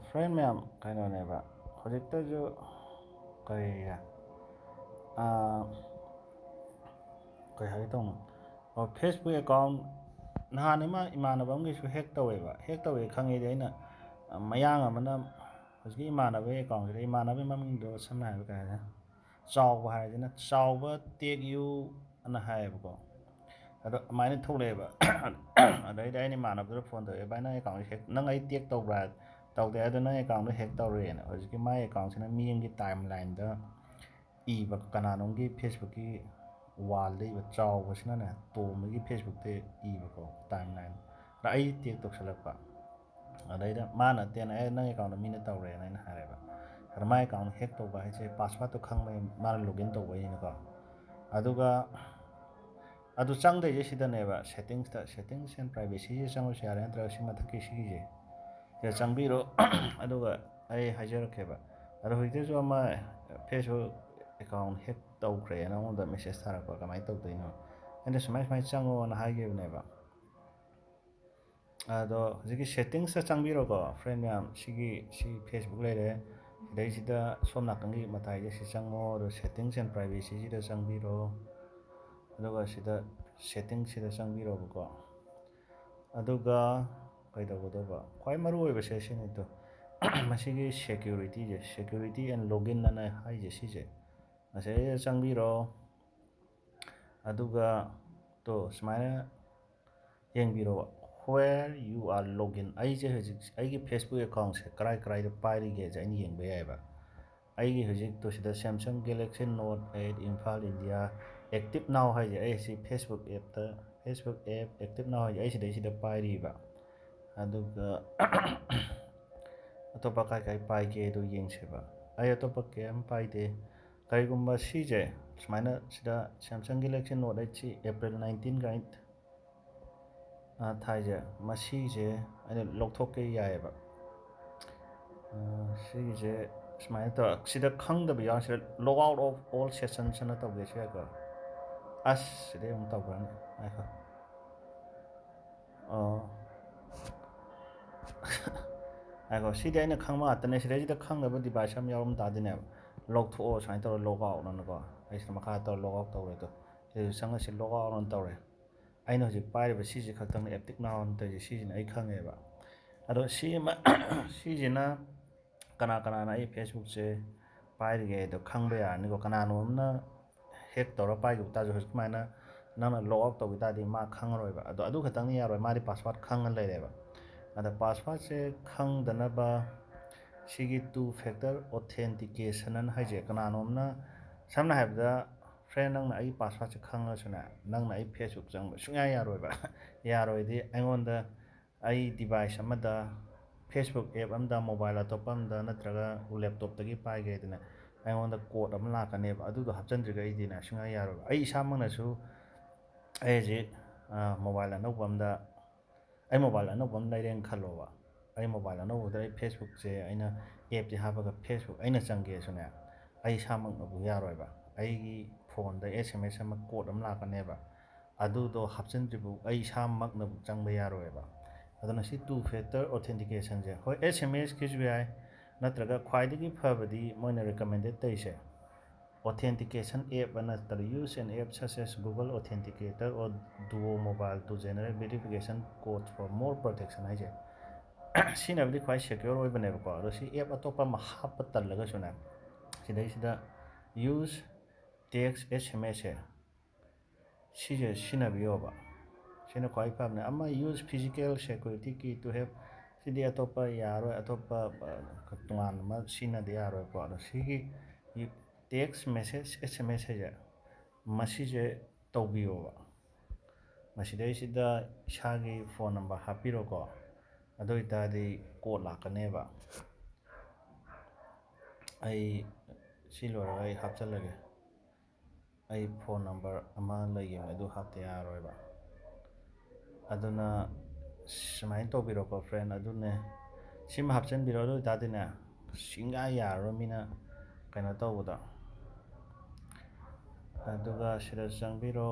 Friend ꯃꯌꯥꯝ ꯀꯩꯅꯣꯅꯦꯕ ꯍꯧꯖꯤꯛꯇꯁꯨ ꯀꯔꯤ ꯀꯩ ꯍꯥꯏꯒꯦ ꯇꯧꯅꯣ ꯐꯦꯁꯕꯨꯛ ꯑꯦꯀꯥꯎꯟ ꯅꯍꯥꯟ ꯏꯃꯥꯟꯅꯕ ꯑꯃꯒꯤꯁꯨ ꯍꯦꯛ ꯇꯧꯋꯦꯕ ꯍꯦꯛ ꯇꯧꯋꯦ ꯈꯪꯉꯤꯗꯤ ꯑꯩꯅ ꯃꯌꯥꯡ ꯑꯃꯅ ꯍꯧꯖꯤꯛꯀꯤ ꯏꯃꯥꯟꯅꯕꯒꯤ ꯑꯦꯀꯥꯎꯟꯁꯤꯗ ꯏꯃꯥꯟꯅꯕꯒꯤ ꯃꯃꯤꯡꯗꯣ ꯁꯝꯅ ꯍꯥꯏꯔꯕ ꯀꯩ ꯍꯥꯏꯁꯤꯅ ꯆꯥꯎꯕ ꯍꯥꯏꯔꯁꯤꯅ ꯆꯥꯎꯕ ꯇꯦꯛ ꯌꯨ ꯑꯅ ꯍꯥꯏꯌꯦꯕꯀꯣ ꯑꯗꯣ ꯑꯗꯨꯃꯥꯏꯅ ꯊꯣꯛꯂꯛꯑꯦꯕ ꯑꯗꯩꯗꯤ ꯑꯩꯅ ꯏꯃꯥꯟꯅꯕꯗꯨꯗ ꯐꯣꯟ ꯇꯧꯔꯛꯑꯦ ꯚꯥꯏ ꯅꯪ ꯑꯦꯀꯥꯎꯟꯁꯦ ꯍꯦꯛ ꯅꯪ ꯑꯩ ꯇꯦꯛ ꯇꯧꯕ꯭ꯔꯥ ꯇꯧꯗꯦ ꯑꯗꯣ ꯅꯪ ꯑꯦꯀꯥꯎꯟꯗꯣ ꯍꯦꯛ ꯇꯧꯔꯦꯅ ꯍꯧꯖꯤꯛꯀꯤ ꯃꯥꯏ ꯑꯦꯀꯥꯎꯟꯁꯤꯅ ꯃꯤ ꯑꯃꯒꯤ ꯇꯥꯏꯝ ꯂꯥꯏꯟꯗ ꯏꯕ ꯀꯅꯥꯅꯣꯝꯒꯤ ꯐꯦꯁꯕꯨꯛꯀꯤ ꯋꯥꯜꯗ ꯏꯕ ꯆꯥꯎꯕꯁꯤꯅꯅꯦ ꯇꯣꯝꯕꯒꯤ ꯐꯦꯁꯕꯨꯛꯇ ꯏꯕꯀꯣ ꯇꯥꯏꯝ ꯂꯥꯏꯟ ꯑꯗ ꯑꯩ ꯇꯦꯛ ꯇꯧꯁꯜꯂꯛꯄ ꯑꯗꯩꯗ ꯃꯥꯅ ꯅꯠꯇꯦꯅ ꯅꯪ ꯑꯦꯀꯥꯎꯟꯗꯣ ꯃꯤꯅ ꯇꯧꯔꯦꯅ ꯑꯩꯅ ꯍꯥꯏꯔꯦꯕ ꯑꯗ ꯃꯥꯏ ꯑꯦꯀꯥꯎꯟ ꯍꯦꯛ ꯇꯧꯕ ꯍꯥꯏꯁꯦ ꯄꯥꯁꯋꯥꯔꯗꯠꯇꯣ ꯈꯪꯕꯩ ꯃꯥꯅ ꯂꯣꯒꯏꯟ ꯇꯧꯕꯩꯅꯤꯅꯀꯣ ꯑꯗꯨꯒ ꯑꯗꯨ ꯆꯪꯗꯣꯏꯁꯦ ꯁꯤꯗꯅꯦꯕ ꯁꯦꯠꯇꯤꯡꯁ ꯑꯦꯟ ꯄ꯭ꯔꯥꯏꯚꯦꯁꯤꯁꯦ ꯆꯪꯉꯁꯨ ꯌꯥꯔꯦ ꯅꯠꯇ꯭ꯔꯒ ꯁꯤ ꯃꯊꯛꯀꯤ ꯁꯤꯒꯤꯁꯦ ꯁꯤꯗ ꯆꯪꯕꯤꯔꯣ ꯑꯗꯨꯒ ꯑꯩ ꯍꯥꯏꯖꯔꯛꯀꯦꯕ ꯑꯗꯣ ꯍꯧꯖꯤꯛꯇꯁꯨ ꯑꯃ ꯐꯦꯁꯕꯨꯛ ꯑꯦꯀꯥꯎꯟ ꯍꯦꯛ ꯇꯧꯈ꯭ꯔꯦꯅ ꯑꯩꯉꯣꯟꯗ ꯃꯦꯁꯦꯖ ꯊꯥꯔꯛꯄ ꯀꯃꯥꯏꯅ ꯇꯧꯗꯣꯏꯅꯣ ꯑꯩꯅ ꯁꯨꯃꯥꯏꯅ ꯆꯪꯉꯣꯅ ꯍꯥꯏꯈꯤꯕꯅꯦꯕ ꯑꯗꯣ ꯍꯧꯖꯤꯛꯀꯤ ꯁꯦꯠꯇꯤꯡꯁꯇ ꯆꯪꯕꯤꯔꯣꯀꯣ ꯐ꯭ꯔꯦꯟ ꯃꯌꯥꯝ ꯁꯤ ꯐꯦꯁꯕꯨꯛ ꯂꯩꯔꯦ ꯁꯤꯗꯩꯁꯤꯗ ꯁꯣꯝ ꯅꯥꯀꯟꯒꯤ ꯃꯇꯥꯏꯗ ꯁꯤ ꯆꯪꯉꯣ ꯑꯗꯣ ꯁꯦꯠꯇꯤꯡꯁ ꯑꯦꯟ ꯄ꯭ꯔꯥꯏꯚꯦꯁꯤꯁꯤꯗ ꯆꯪꯕꯤꯔꯣ ꯑꯗꯨꯒ ꯁꯤꯗ ꯁꯦꯠꯇꯤꯡꯁꯤꯗ ꯆꯪꯕꯤꯔꯣꯕꯀꯣ ꯑꯗꯨꯒ ꯀꯩꯗꯧꯒꯗꯧꯕ ꯈ꯭ꯋꯥꯏ ꯃꯔꯨ ꯑꯣꯏꯕꯁꯦ ꯁꯤꯅꯤꯗꯣ ꯃꯁꯤꯒꯤ ꯁꯦꯀ꯭ꯌꯨꯔꯤꯇꯤ ꯑꯦꯟ ꯂꯣꯒꯏꯟ ꯑꯅ ꯍꯥꯏꯁꯦ ꯁꯤꯁꯦ ꯃꯁꯤꯗꯩꯗ ꯆꯪꯕꯤꯔꯣ ꯑꯗꯨꯒ ꯁꯨꯃꯥꯏꯅ ꯌꯦꯡꯕꯤꯔꯣ ꯋꯦꯔ ꯌꯨ ꯑꯥꯔ ꯂꯣꯒꯏꯟ ꯑꯩꯁꯦ ꯍꯧꯖꯤꯛ ꯑꯩꯒꯤ ꯐꯦꯁꯕꯨꯛ ꯑꯦꯀꯥꯎꯟꯁꯦ ꯀꯗꯥꯏꯗ ꯄꯥꯏꯔꯤꯒꯦꯁꯦ ꯑꯩꯅ ꯌꯦꯡꯕ ꯌꯥꯏꯑꯕ ꯑꯩꯒꯤ ꯍꯧꯖꯤꯛꯇꯣ ꯁꯤꯗ Samsung Galaxy Note 8 Imphal India active now ꯍꯥꯏꯁꯦ ꯑꯩ ꯁꯤ ꯐꯦꯁꯕꯨꯛ ꯑꯦꯞ ꯑꯦꯛꯇꯤꯞ ꯅꯥꯎ ꯍꯥꯏꯁꯦ ꯑꯩ ꯁꯤꯗꯩꯁꯤꯗ ꯄꯥꯏꯔꯤꯕ ꯑꯗꯨꯒ ꯑꯇꯣꯞꯄ ꯀꯥꯏ ꯄꯥꯏꯒꯦꯗꯣ ꯌꯦꯡꯁꯦꯕ ꯑꯩ ꯑꯇꯣꯞꯄ ꯀꯩꯝ ꯄꯥꯏꯗꯦ ꯀꯔꯤꯒꯨꯝꯕ ꯁꯤꯁꯦ ꯁꯨꯃꯥꯏꯅ ꯁꯤꯗ ꯁꯦꯝꯁꯪ ꯒꯦꯂꯦꯛꯁꯤ ꯅꯣꯠ 8ꯁꯤ ꯑꯦꯄ꯭ꯔꯤꯜ 19 ꯀꯥꯏꯅ ꯊꯥꯏꯁꯦ ꯃꯁꯤꯁꯦ ꯑꯩꯅ ꯂꯧꯊꯣꯛꯀꯦ ꯌꯥꯏꯑꯕ ꯁꯤꯒꯤꯁꯦ ꯁꯨꯃꯥꯏꯅ ꯇꯧꯔ ꯁꯤꯗ ꯈꯪꯗꯕ ꯌꯥꯎꯔ ꯁꯤꯗ ꯂꯣꯛ ꯑꯥꯎꯠ ꯑꯣꯐ ꯑꯣꯜ ꯁꯦꯁꯟꯁꯅ ꯇꯧꯒꯦꯁꯨ ꯌꯥꯏꯀꯣ ꯑꯁ ꯁꯤꯗꯩ ꯑꯃꯨꯛ ꯇꯧꯈ꯭ꯔꯅꯤ ꯉꯥꯏꯈꯣ ꯉꯥꯏꯈꯣ ꯁꯤꯗꯤ ꯑꯩꯅ ꯈꯪꯕ ꯉꯥꯛꯇꯅꯦ ꯁꯤꯗꯩꯁꯤꯗ ꯈꯪꯗꯕ ꯗꯤꯚꯥꯏꯁ ꯑꯃ ꯌꯥꯎꯔꯝ ꯇꯥꯗꯤꯅꯦꯕ ꯂꯧꯊꯣꯛꯑꯣ ꯁꯨꯃꯥꯏꯅ ꯇꯧꯔ ꯂꯣꯛ ꯑꯥꯎꯠꯅꯀꯣ ꯑꯩ ꯁꯤꯗ ꯃꯈꯥ ꯇꯧꯔ ꯂꯣꯛ ꯑꯥꯎꯠ ꯇꯧꯔꯦ ꯑꯗꯣ ꯁꯤꯗꯁꯨ ꯆꯪꯉꯁꯤ ꯂꯣꯛ ꯑꯥꯎꯠ ꯇꯧꯔꯦ ꯑꯩꯅ ꯍꯧꯖꯤꯛ ꯄꯥꯏꯔꯤꯕ ꯁꯤꯁꯦ ꯈꯛꯇꯪ ꯑꯦꯛꯇꯤꯞ ꯅꯥꯎ ꯇꯧꯔꯤꯁꯦ ꯁꯤꯁꯤꯅ ꯑꯩ ꯈꯪꯉꯦꯕ ꯑꯗꯣ ꯁꯤꯁꯤꯅ ꯀꯅꯥꯅ ꯑꯩ ꯐꯦꯁꯕꯨꯛꯁꯦ ꯄꯥꯏꯔꯤꯒꯦꯗꯣ ꯈꯪꯕ ꯌꯥꯔꯅꯤꯀꯣ ꯀꯅꯥꯅꯣꯝꯅ ꯍꯦꯛ ꯇꯧꯔ ꯄꯥꯏꯈꯤꯕ ꯇꯥꯔꯁꯨ ꯍꯧꯖꯤꯛ ꯁꯨꯃꯥꯏꯅ ꯅꯪꯅ ꯂꯣꯛ ꯑꯥꯎꯠ ꯇꯧꯈꯤ ꯇꯥꯔꯗꯤ ꯃꯥ ꯈꯪꯉꯔꯣꯏꯕ ꯑꯗꯨ ꯈꯛꯇꯪꯅꯤ ꯌꯥꯔꯣꯏ ꯃꯥꯗꯤ ꯄꯥꯁꯋꯥꯔꯗ ꯈꯪꯉ ꯂꯩꯔꯦꯕ ꯑꯗ ꯄꯥꯁꯋꯥꯔꯗꯁꯦ ꯈꯪꯗꯅꯕ ꯁꯤꯒꯤ 2 ꯐꯦꯛꯇꯔ ꯑꯣꯊꯦꯟꯇꯤꯀꯦꯁꯟ ꯑꯅ ꯍꯥꯏꯁꯦ ꯀꯅꯥꯅꯣꯝꯅ ꯁꯝꯅ ꯍꯥꯏꯔꯕꯗ ꯐ꯭ꯔꯦꯟ ꯅꯪꯅ ꯑꯩꯒꯤ ꯄꯥꯁꯋꯥꯔꯗꯁꯦ ꯈꯪꯉꯁꯨꯅꯦ ꯅꯪꯅ ꯑꯩ ꯐꯦꯁꯕꯨꯛ ꯆꯪꯕ ꯁꯨꯡꯌꯥ ꯌꯥꯔꯣꯏꯕ ꯌꯥꯔꯣꯏꯗꯤ ꯑꯩꯉꯣꯟꯗ ꯑꯩ ꯗꯤꯚꯥꯏꯁ ꯑꯃꯗ ꯐꯦꯁꯕꯨꯛ ꯑꯦꯞ ꯑꯃꯗ ꯃꯣꯕꯥꯏꯜ ꯑꯇꯣꯞꯄ ꯑꯃꯗ ꯅꯠꯇ꯭ꯔꯒ ꯂꯦꯞꯇꯣꯞꯇꯒꯤ ꯄꯥꯏꯒꯦꯗꯅ ꯑꯩꯉꯣꯟꯗ ꯀꯣꯗ ꯑꯃ ꯂꯥꯛꯀꯅꯦꯕ ꯑꯗꯨꯗꯣ ꯍꯥꯞꯆꯤꯟꯗ꯭ꯔꯤꯈꯩꯗꯤꯅꯦ ꯁꯨꯡꯌꯥ ꯌꯥꯔꯣꯏꯕ ꯑꯩ ꯏꯁꯥꯃꯛꯅꯁꯨ ꯑꯩ ꯍꯧꯖꯤꯛ ꯃꯣꯕꯥꯏꯜ ꯑꯅꯧꯕ ꯑꯃ ꯂꯩꯔꯦꯅ ꯈꯜꯂꯣꯕ ꯑꯩ ꯃꯣꯕꯥꯏꯜ ꯑꯅꯧꯕꯗ ꯑꯩ ꯐꯦꯁꯕꯨꯛꯁꯦ ꯑꯩꯅ ꯑꯦꯞꯁꯦ ꯍꯥꯞꯄꯒ ꯐꯦꯁꯕꯨꯛ ꯑꯩꯅ ꯆꯪꯒꯦꯁꯨꯅꯦ ꯑꯩ ꯏꯁꯥꯃꯛꯅꯕꯨ ꯌꯥꯔꯣꯏꯕ ꯑꯩꯒꯤ ꯐꯣꯟꯗ SMS ꯑꯃ ꯀꯣꯗ ꯑꯃ ꯂꯥꯛꯀꯅꯦꯕ ꯑꯗꯨꯗꯣ ꯍꯥꯞꯆꯤꯟꯗ꯭ꯔꯤꯕꯨ ꯑꯩ ꯏꯁꯥꯃꯛꯅꯕꯨ ꯆꯪꯕ ꯌꯥꯔꯣꯏꯕ ꯑꯗꯨꯅ ꯁꯤ 2 ꯐꯦꯛꯇꯔ ꯑꯣꯊꯦꯟꯇꯤꯀꯦꯁꯟꯁꯦ ꯍꯣꯏ SMSꯀꯤꯁꯨ ꯌꯥꯏ ꯅꯠꯇ꯭ꯔꯒ ꯈ꯭ꯋꯥꯏꯗꯒꯤ ꯐꯕꯗꯤ ꯃꯣꯏꯅ ꯔꯤꯀꯃꯦꯟꯗꯦꯠ ꯇꯧꯔꯤꯁꯦ authentication app and use an app such as Google Authenticator or Duo Mobile to generate verification code for more protection ꯍꯥꯏꯁꯦ ꯁꯤꯅꯕꯨꯗꯤ ꯈ꯭ꯋꯥꯏ ꯁꯦꯀ꯭ꯌꯣꯔ ꯑꯣꯏꯕꯅꯦꯕꯀꯣ ꯑꯗꯣ ꯁꯤ ꯑꯦꯞ ꯑꯇꯣꯞꯄ ꯑꯃ ꯍꯥꯞꯄ ꯇꯜꯂꯒꯁꯨꯅꯦ ꯁꯤꯗꯩꯁꯤꯗ ꯌꯨꯁ ꯇꯦꯛꯁ SMS ꯁꯤꯁꯦ ꯁꯤꯖꯤꯟꯅꯕꯤꯌꯣꯕ ꯁꯤꯅ ꯈ꯭ꯋꯥꯏ ꯐꯕꯅꯦ ꯑꯃ ꯌꯨꯁ ꯐꯤꯖꯤꯀꯦꯜ ꯁꯦꯀ꯭ꯌꯨꯔꯤꯇꯤ ꯀꯤ ꯇꯨ ꯍꯦꯞ ꯁꯤꯗꯤ ꯑꯇꯣꯞꯄ ꯌꯥꯔꯣꯏ ꯑꯇꯣꯞꯄ ꯇꯣꯉꯥꯟꯕ ꯑꯃ ꯁꯤꯖꯤꯟꯅꯗ ꯌꯥꯔꯣꯏꯀꯣ ꯑꯗꯣ ꯁꯤꯒꯤ ꯇꯦꯛꯁ ꯃꯦꯁꯦꯖ SMS ꯍꯥꯏꯁꯦ ꯃꯁꯤꯁꯦ ꯇꯧꯕꯤꯌꯣꯕ ꯃꯁꯤꯗꯩꯁꯤꯗ ꯏꯁꯥꯒꯤ ꯐꯣꯟ ꯅꯝꯕꯔ ꯍꯥꯞꯄꯤꯔꯣꯀꯣ ꯑꯗꯨ ꯑꯣꯏꯇꯥꯔꯗꯤ ꯀꯣꯗ ꯂꯥꯛꯀꯅꯦꯕ ꯑꯩ ꯁꯤ ꯂꯣꯏꯔꯒ ꯑꯩ ꯍꯥꯞꯆꯤꯜꯂꯒꯦ ꯑꯩ ꯐꯣꯟ ꯅꯝꯕꯔ ꯑꯃ ꯂꯩꯈꯤꯕꯅꯦ ꯑꯗꯨ ꯍꯥꯞꯇ ꯌꯥꯔꯣꯏꯕ ꯑꯗꯨꯅ ꯁꯨꯃꯥꯏꯅ ꯇꯧꯕꯤꯔꯣꯀꯣ ꯐ꯭ꯔꯦꯟ ꯑꯗꯨꯅꯦ ꯁꯤꯃ ꯍꯥꯞꯆꯤꯟꯕꯤꯔꯣ ꯑꯗꯨ ꯑꯣꯏꯇꯥꯔꯗꯤꯅꯦ ꯁꯨꯡꯌꯥ ꯌꯥꯔꯔꯣꯏ ꯃꯤꯅ ꯀꯩꯅꯣ ꯇꯧꯕꯗ ꯑꯗꯨꯒ ꯁꯤꯗ ꯆꯪꯕꯤꯔꯣ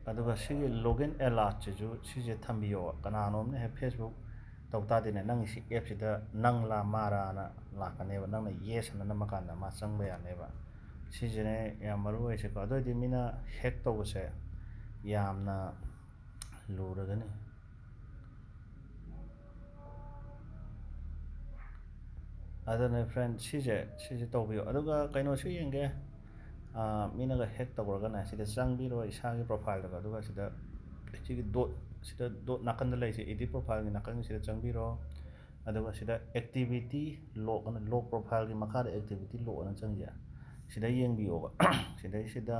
ꯑꯗꯨꯒ ꯁꯤꯒꯤ ꯂꯣꯒꯏꯟ ꯑꯦꯂꯥꯔꯠꯁꯤꯁꯨ ꯁꯤꯁꯦ ꯊꯝꯕꯤꯌꯣ ꯀꯅꯥꯅꯣꯝꯅ ꯍꯦꯛ ꯐꯦꯁꯕꯨꯛ ꯇꯧ ꯇꯥꯔꯗꯤꯅꯦ ꯅꯪꯒꯤ ꯁꯤ ꯑꯦꯞꯁꯤꯗ ꯅꯪꯂꯥ ꯃꯥꯔꯥꯅ ꯂꯥꯛꯀꯅꯦꯕ, ꯅꯪꯅ ꯌꯦꯁ ꯑꯅ ꯅꯝꯕ ꯀꯥꯟꯗ ꯃꯥ ꯆꯪꯕ ꯌꯥꯅꯦꯕ. ꯁꯤꯁꯤꯅꯦ ꯌꯥꯝ ꯃꯔꯨ ꯑꯣꯏꯁꯦꯀꯣ. ꯑꯗꯨꯑꯣꯏꯗꯤ ꯃꯤꯅ ꯍꯦꯛ ꯇꯧꯕꯁꯦ ꯌꯥꯝꯅ ꯂꯨꯔꯒꯅꯤ. ꯑꯗꯨꯅꯦ ꯐ꯭ꯔꯦꯟ, ꯁꯤꯁꯦ ꯇꯧꯕꯤꯌꯨ. ꯑꯗꯨꯒ ꯀꯩꯅꯣꯁꯨ ꯌꯦꯡꯒꯦ, ꯃꯤꯅꯒ ꯍꯦꯛ ꯇꯧꯈ꯭ꯔꯒꯅꯦ ꯁꯤꯗ ꯆꯪꯕꯤꯔꯣ ꯏꯁꯥꯒꯤ ꯄ꯭ꯔꯣꯐꯥꯏꯜꯗꯒ, ꯑꯗꯨꯒ ꯁꯤꯒꯤ ꯗꯣꯠ ꯅꯥꯀꯟꯗ ꯂꯩꯔꯤꯁꯦ ꯏꯗꯤꯠ ꯄ꯭ꯔꯣꯐꯥꯏꯜꯒꯤ ꯅꯥꯀꯟꯁꯤꯗ ꯆꯪꯕꯤꯔꯣ. ꯑꯗꯨꯒ ꯁꯤꯗ ꯑꯦꯛꯇꯤꯚꯤꯇꯤ ꯂꯣꯛ ꯑꯅ, ꯂꯣꯛ ꯄ꯭ꯔꯣꯐꯥꯏꯜꯒꯤ ꯃꯈꯥꯗ ꯑꯦꯛꯇꯤꯚꯤꯇꯤ ꯂꯣꯛ ꯑꯅ ꯆꯪꯁꯦ. ꯁꯤꯗ ꯌꯦꯡꯕꯤꯌꯣꯕ. ꯁꯤꯗꯩꯁꯤꯗ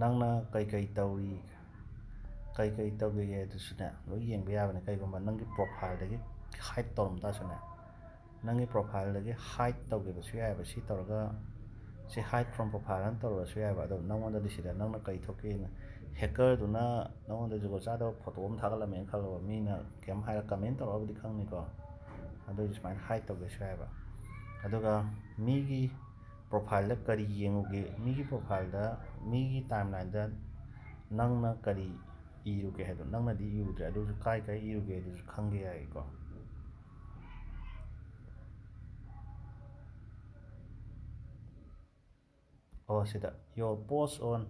ꯅꯪꯅ ꯀꯩꯀꯩ ꯇꯧꯔꯤ, ꯀꯩꯀꯩ ꯇꯧꯒꯦ ꯑꯗꯨꯁꯨꯅꯦ ꯂꯣꯏ ꯌꯦꯡꯕ ꯌꯥꯕꯅꯦ. ꯀꯩꯒꯨꯝꯕ ꯅꯪꯒꯤ ꯄ꯭ꯔꯣꯐꯥꯏꯜꯗꯒꯤ ꯍꯥꯏꯠ ꯇꯧꯔꯝ ꯇꯥꯔꯁꯨꯅꯦ, ꯅꯪꯒꯤ ꯄ꯭ꯔꯣꯐꯥꯏꯜꯗꯒꯤ ꯍꯥꯏꯠ ꯇꯧꯈꯤꯕꯁꯨ ꯌꯥꯏꯑꯕ. ꯁꯤ ꯇꯧꯔꯒ ꯁꯤ ꯍꯥꯏꯠ ꯐ꯭ꯔꯣꯝ ꯄ꯭ꯔꯣꯐꯥꯏꯜ ꯑꯅ ꯇꯧꯔꯁꯨ ꯌꯥꯏꯑꯕ. ꯑꯗꯣ ꯅꯪꯉꯣꯟꯗꯗꯤ ꯁꯤꯗ ꯅꯪꯅ ꯀꯩ ꯊꯣꯛꯀꯦꯅ, ꯍꯦꯀꯔꯗꯨꯅ ꯅꯪꯉꯣꯟꯗ ꯖꯨꯒꯣꯠ ꯆꯥꯗꯕ ꯐꯣꯇꯣ ꯑꯃ ꯊꯥꯒꯠꯂꯝꯃꯦꯅ ꯈꯜꯂꯣꯕ, ꯃꯤꯅ ꯀꯩꯝ ꯍꯥꯏꯔ ꯀꯃꯦꯟ ꯇꯧꯔꯛꯑꯕꯨꯗꯤ ꯈꯪꯅꯤꯀꯣ, ꯑꯗꯨꯏꯁꯨ ꯁꯨꯃꯥꯏꯅ ꯍꯥꯏꯠ ꯇꯧꯒꯦꯁꯨ ꯌꯥꯏꯑꯕ. ꯑꯗꯨꯒ ꯃꯤꯒꯤ ꯄ꯭ꯔꯣꯐꯥꯏꯜꯗ ꯀꯔꯤ ꯌꯦꯡꯉꯨꯒꯦ, ꯃꯤꯒꯤ ꯄ꯭ꯔꯣꯐꯥꯏꯜꯗ, ꯃꯤꯒꯤ ꯇꯥꯏꯝꯂꯥꯏꯟꯗ ꯅꯪꯅ ꯀꯔꯤ ꯏꯔꯨꯒꯦ ꯍꯥꯏꯗꯣ, ꯅꯪꯅꯗꯤ ꯏꯔꯨꯗ꯭ꯔꯦ ꯑꯗꯨꯁꯨ ꯀꯥꯏ ꯏꯔꯨꯒꯦ ꯑꯗꯨꯁꯨ ꯈꯪꯒꯦ ꯌꯥꯏꯀꯣ. ꯁꯤꯗ ꯌꯣꯔ ꯄꯣꯁ ꯑꯣꯟ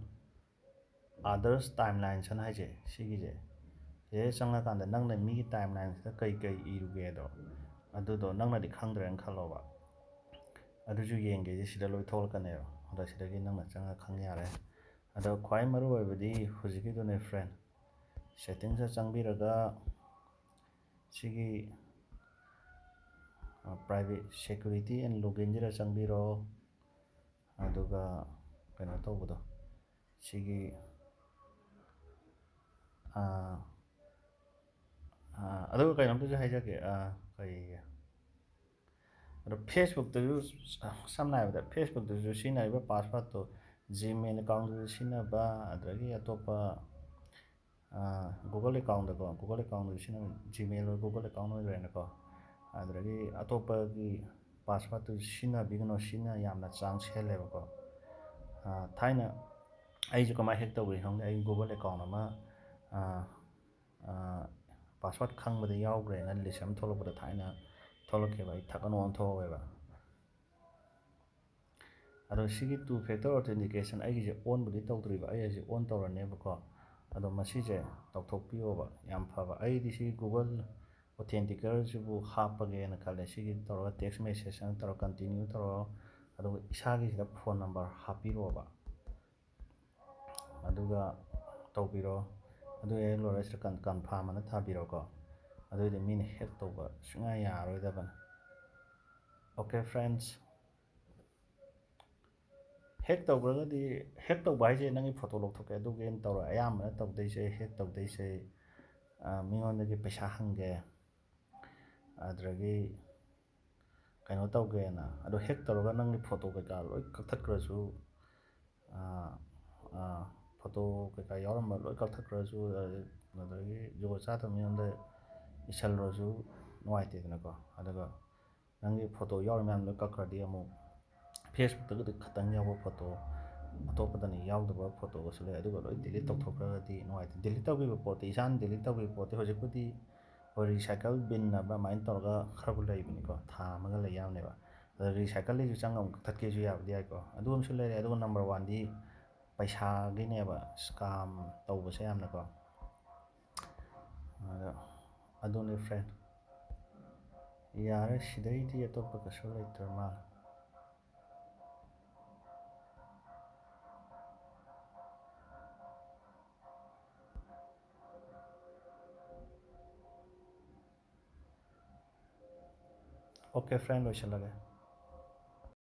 ꯑꯗꯔꯁ ꯇꯥꯏꯝꯂꯥꯏꯟꯁ ꯑꯅ ꯍꯥꯏꯁꯦ, ꯁꯤꯒꯤꯁꯦ ꯁꯤꯗ ꯆꯪꯉꯀꯥꯟꯗ ꯅꯪꯅ ꯃꯤꯒꯤ ꯇꯥꯏꯝꯂꯥꯏꯟꯁꯤꯗ ꯀꯩ ꯏꯔꯨꯒꯦꯗꯣ, ꯑꯗꯨꯗꯣ ꯅꯪꯅꯗꯤ ꯈꯪꯗ꯭ꯔꯦꯅ ꯈꯜꯂꯣꯕ, ꯑꯗꯨꯁꯨ ꯌꯦꯡꯒꯦꯗꯤ ꯁꯤꯗ ꯂꯣꯏ ꯊꯣꯛꯂꯛꯀꯅꯦꯕ. ꯑꯗꯣ ꯁꯤꯗꯒꯤ ꯅꯪꯅ ꯆꯪꯉ ꯈꯪ ꯌꯥꯔꯦ. ꯑꯗꯣ ꯈ꯭ꯋꯥꯏ ꯃꯔꯨ ꯑꯣꯏꯕꯗꯤ ꯍꯧꯖꯤꯛꯀꯤꯗꯨꯅꯦ ꯐ꯭ꯔꯦꯟ. ꯁꯦꯠꯇꯤꯡꯁꯗ ꯆꯪꯕꯤꯔꯒ ꯁꯤꯒꯤ ꯄ꯭ꯔꯥꯏꯚꯦꯠ ꯁꯦꯀ꯭ꯌꯨꯔꯤꯇꯤ ꯑꯦꯟ ꯂꯣꯒꯏꯟꯁꯤꯗ ꯆꯪꯕꯤꯔꯣ. ꯑꯗꯨꯒ ꯀꯩꯅꯣ ꯇꯧꯕꯗꯣ, ꯁꯤꯒꯤ ꯑꯗꯨꯒ ꯀꯩꯅꯣꯝꯇꯁꯨ ꯍꯥꯏꯖꯒꯦ, ꯑꯗꯣ ꯐꯦꯁꯕꯨꯛꯇꯁꯨ, ꯁꯝꯅ ꯍꯥꯏꯔꯕꯗ ꯐꯦꯁꯕꯨꯛꯇꯁꯨ ꯁꯤꯖꯤꯟꯅꯔꯤꯕ ꯄꯥꯁꯋꯥꯔꯗꯇꯣ ꯖꯤꯃꯦꯜ ꯑꯦꯀꯥꯎꯟꯗꯁꯨ ꯁꯤꯖꯤꯟꯅꯕ, ꯑꯗꯒꯤ ꯑꯇꯣꯞꯄ ꯒꯨꯒꯜ ꯑꯦꯀꯥꯎꯟꯗꯁꯨ ꯁꯤꯖꯤꯟꯅꯕ, ꯖꯤꯃꯦꯜ ꯑꯣꯏ ꯒꯨꯒꯜ ꯑꯦꯀꯥꯎꯟ ꯑꯣꯏꯈ꯭ꯔꯦꯅꯀꯣ. ꯑꯗꯨꯗꯒꯤ ꯑꯇꯣꯞꯄꯒꯤ ꯄꯥꯁꯋꯥꯔꯗꯇꯨ ꯁꯤꯖꯤꯟꯅꯕꯤꯒꯅꯣ, ꯁꯤꯅ ꯌꯥꯝꯅ ꯆꯥꯟꯁ ꯍꯦꯜꯂꯦꯕꯀꯣ. ꯊꯥꯏꯅ ꯑꯩꯁꯨ ꯀꯃꯥꯏꯅ ꯍꯦꯛ ꯇꯧꯒꯦ ꯈꯪꯗꯦ, ꯑꯩ ꯒꯨꯒꯜ ꯑꯦꯀꯥꯎꯟ ꯑꯃ ꯄꯥꯁꯋꯥꯔꯗ ꯈꯪꯕꯗ ꯌꯥꯎꯈ꯭ꯔꯦꯅ ꯂꯤꯁ ꯑꯃ ꯊꯣꯛꯂꯛꯄꯗ ꯊꯥꯏꯅ ꯊꯣꯛꯂꯛꯈꯤꯕ, ꯑꯩ ꯊꯛ ꯑꯅ ꯑꯣꯟꯊꯣꯛꯍꯧꯋꯦꯕ. ꯑꯗꯣ ꯁꯤꯒꯤ 2 ꯐꯦꯛꯇꯔ ꯑꯣꯊꯦꯟꯇꯤꯀꯦꯁꯟ ꯑꯩꯒꯤꯁꯦ ꯑꯣꯟꯕꯨꯗꯤ ꯇꯧꯗ꯭ꯔꯤꯕ, ꯑꯩ ꯍꯧꯖꯤꯛ ꯑꯣꯟ ꯇꯧꯔꯅꯦꯕꯀꯣ. ꯑꯗꯣ ꯃꯁꯤꯁꯦ ꯇꯧꯊꯣꯛꯄꯤꯌꯣꯕ, ꯌꯥꯝ ꯐꯕ. ꯑꯩꯗꯤ ꯁꯤ ꯒꯨꯒꯜ ꯑꯣꯊꯦꯟꯇꯤꯀꯦꯇꯔꯁꯤꯕꯨ ꯍꯥꯞꯄꯒꯦꯅ ꯈꯜꯂꯦ. ꯁꯤꯒꯤ ꯇꯧꯔꯒ ꯇꯦꯛꯁ ꯃꯦꯁꯦꯖ ꯑꯃ ꯇꯧꯔꯒ ꯀꯟꯇꯤꯅ꯭ꯌꯨ ꯇꯧꯔꯣ. ꯑꯗꯨꯒ ꯏꯁꯥꯒꯤꯁꯤꯗ ꯐꯣꯟ ꯅꯝꯕꯔ ꯍꯥꯞꯄꯤꯔꯣꯕ, ꯑꯗꯨꯒ ꯇꯧꯕꯤꯔꯣ. ꯑꯗꯨ ꯍꯦꯛ ꯂꯣꯏꯔꯒ ꯁꯤꯗ ꯀꯟꯐꯥꯔꯝ ꯑꯅ ꯊꯥꯕꯤꯔꯣꯀꯣ. ꯑꯗꯨꯑꯣꯏꯗꯤ ꯃꯤꯅ ꯍꯦꯛ ꯇꯧꯕ ꯁꯨꯡꯌꯥ ꯌꯥꯔꯔꯣꯏꯗꯕꯅꯤ. ꯑꯣꯀꯦ ꯐ꯭ꯔꯦꯟꯁ, ꯍꯦꯛ ꯇꯧꯈ꯭ꯔꯒꯗꯤ, ꯍꯦꯛ ꯇꯧꯕ ꯍꯥꯏꯁꯦ ꯅꯪꯒꯤ ꯐꯣꯇꯣ ꯂꯧꯊꯣꯛꯀꯦ ꯑꯗꯨꯒꯦꯅ ꯇꯧꯔ ꯑꯌꯥꯝꯕꯅ ꯇꯧꯗꯣꯏꯁꯦ, ꯍꯦꯛ ꯇꯧꯗꯣꯏꯁꯦ ꯃꯤꯉꯣꯟꯗꯒꯤ ꯄꯩꯁꯥ ꯍꯪꯒꯦ, ꯑꯗꯨꯗꯒꯤ ꯀꯩꯅꯣ ꯇꯧꯒꯦꯅ. ꯑꯗꯣ ꯍꯦꯛ ꯇꯧꯔꯒ ꯅꯪꯒꯤ ꯐꯣꯇꯣ ꯀꯩꯀꯥ ꯂꯣꯏ ꯀꯛꯊꯠꯈ꯭ꯔꯁꯨ, ꯐꯣꯇꯣ ꯀꯩꯀꯥ ꯌꯥꯎꯔꯝꯕ ꯂꯣꯏ ꯀꯛꯊꯠꯈ꯭ꯔꯁꯨ, ꯑꯗꯨꯗꯒꯤ ꯖꯨꯒꯣꯠ ꯆꯥꯗꯕ ꯃꯤꯉꯣꯟꯗ ꯏꯁꯜꯂꯨꯔꯁꯨ ꯅꯨꯡꯉꯥꯏꯇꯦꯗꯅꯀꯣ. ꯑꯗꯨꯒ ꯅꯪꯒꯤ ꯐꯣꯇꯣ ꯌꯥꯎꯔꯤ ꯃꯌꯥꯝ ꯂꯣꯏ ꯀꯛꯈ꯭ꯔꯗꯤ ꯑꯃꯨꯛ ꯐꯦꯁꯕꯨꯛꯇꯒꯗꯤ ꯈꯇꯪ ꯌꯥꯎꯕ ꯐꯣꯇꯣ, ꯑꯇꯣꯞꯄꯗꯅ ꯌꯥꯎꯗꯕ ꯐꯣꯇꯣꯒꯁꯨ ꯂꯩ. ꯑꯗꯨꯒ ꯂꯣꯏ ꯗꯤꯂꯤꯠ ꯇꯧꯊꯣꯛꯈ꯭ꯔꯒꯗꯤ ꯅꯨꯡꯉꯥꯏꯇꯦ. ꯗꯤꯂꯤꯠ ꯇꯧꯈꯤꯕ ꯄꯣꯠꯇꯤ, ꯏꯁꯥꯅ ꯗꯤꯂꯤꯠ ꯇꯧꯈꯤꯕ ꯄꯣꯠꯇꯤ ꯍꯧꯖꯤꯛꯄꯨꯗꯤ ꯍꯣꯏ ꯔꯤꯁꯥꯏꯀꯜ ꯕꯤꯟ ꯍꯥꯏꯕ ꯑꯗꯨꯃꯥꯏꯅ ꯇꯧꯔꯒ ꯈꯔꯕꯨ ꯂꯩꯕꯅꯤꯀꯣ, ꯊꯥ ꯑꯃꯒ ꯂꯩ ꯌꯥꯕꯅꯦꯕ. ꯑꯗꯣ ꯔꯤꯁꯥꯏꯀꯜꯗꯒꯤꯁꯨ ꯆꯪꯉ ꯑꯃꯨꯛ ꯀꯛꯊꯠꯀꯦꯁꯨ ꯌꯥꯕꯗꯤ ꯌꯥꯏꯀꯣ. ꯑꯗꯨ ꯑꯃꯁꯨ ꯂꯩꯔꯦ. ꯑꯗꯨꯒ ꯅꯝꯕꯔ 1ꯗꯤ ꯄꯩꯁꯥꯒꯤꯅꯦꯕ, ꯁ꯭ꯀꯥꯝ ꯇꯧꯕꯁꯦ ꯌꯥꯝꯅꯀꯣ. ꯑꯗꯨꯅꯤ ꯐ꯭ꯔꯦꯟ. ꯌꯥꯔꯦ, ꯁꯤꯗꯩꯗꯤ ꯑꯇꯣꯞꯄ ꯀꯩꯁꯨ ꯂꯩꯇ꯭ꯔ ꯃꯥꯜꯂꯦ. Okay friend, ꯂꯣꯏꯁꯤꯜꯂꯒꯦ.